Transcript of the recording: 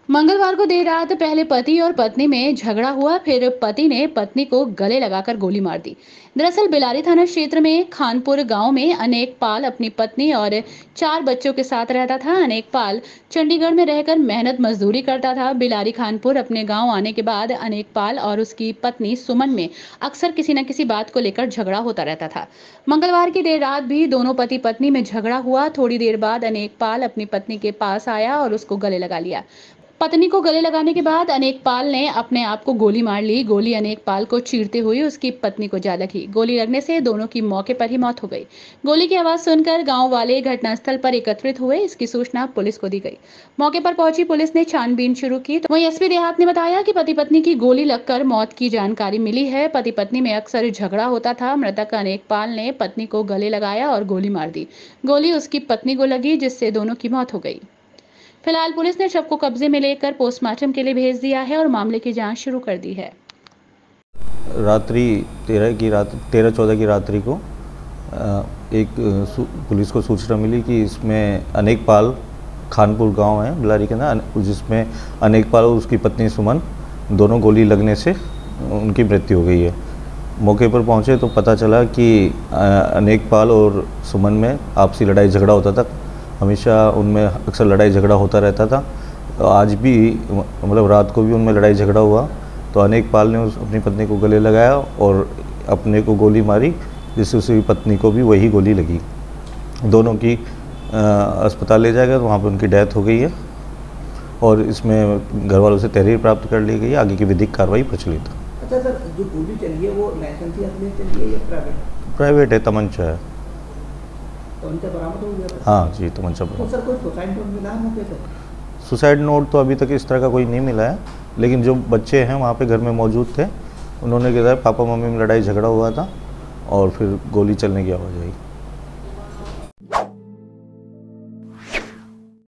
मंगलवार को देर रात पहले पति और पत्नी में झगड़ा हुआ, फिर पति ने पत्नी को गले लगाकर गोली मार दी। दरअसल बिलारी थाना क्षेत्र में खानपुर गांव में अनेक पाल अपनी पत्नी और 4 बच्चों के साथ रहता था। अनेक पाल चंडीगढ़ में रहकर मेहनत मजदूरी करता था। बिलारी खानपुर अपने गांव आने के बाद अनेक पाल और उसकी पत्नी सुमन में अक्सर किसी न किसी बात को लेकर झगड़ा होता रहता था। मंगलवार की देर रात भी दोनों पति पत्नी में झगड़ा हुआ। थोड़ी देर बाद अनेक पाल अपनी पत्नी के पास आया और उसको गले लगा लिया। पत्नी को गले लगाने के बाद अनेकपाल ने अपने आप को गोली मार ली। गोली अनेकपाल को चीरते हुए उसकी पत्नी को जा लगी। गोली लगने से दोनों की मौके पर ही मौत हो गई। गोली की आवाज सुनकर गांव वाले घटनास्थल पर एकत्रित हुए। इसकी सूचना पुलिस को दी गई। मौके पर पहुंची पुलिस ने छानबीन शुरू की। तो वहीं एसपी देहात ने बताया कि पति पत्नी की गोली लगकर मौत की जानकारी मिली है। पति पत्नी में अक्सर झगड़ा होता था। मृतक अनेकपाल ने पत्नी को गले लगाया और गोली मार दी। गोली उसकी पत्नी को लगी, जिससे दोनों की मौत हो गई। फिलहाल पुलिस ने शव को कब्जे में लेकर पोस्टमार्टम के लिए भेज दिया है और मामले की जांच शुरू कर दी है। रात्रि 13-14 की रात्रि को एक पुलिस को सूचना मिली कि इसमें अनेकपाल खानपुर गांव है बिलारी के ना, जिसमें अनेकपाल और उसकी पत्नी सुमन दोनों गोली लगने से उनकी मृत्यु हो गई है। मौके पर पहुंचे तो पता चला कि अनेकपाल और सुमन में आपसी लड़ाई झगड़ा होता था। हमेशा उनमें अक्सर लड़ाई झगड़ा होता रहता था। आज भी मतलब रात को भी उनमें लड़ाई झगड़ा हुआ तो अनेकपाल ने अपनी पत्नी को गले लगाया और अपने को गोली मारी, जिससे उसकी पत्नी को भी वही गोली लगी। दोनों की अस्पताल ले जाया गया तो वहाँ पर उनकी डेथ हो गई है और इसमें घर वालों से तहरीर प्राप्त कर ली गई है। आगे की विधिक कार्रवाई प्रचलित है। अच्छा सर, जो गोली चली है वो लाइसेंसी में चली है या प्राइवेट? प्राइवेट है, तमंचा है। तमंचा बरामद हो गया? हाँ जी, तमंचा बरामद। तो सर कोई सुसाइड नोट मिला है मौके से? सुसाइड नोट तो अभी तक इस तरह का कोई नहीं मिला है, लेकिन जो बच्चे हैं वहाँ पे घर में मौजूद थे, उन्होंने कहा पापा मम्मी में लड़ाई झगड़ा हुआ था और फिर गोली चलने की आवाज़ आई।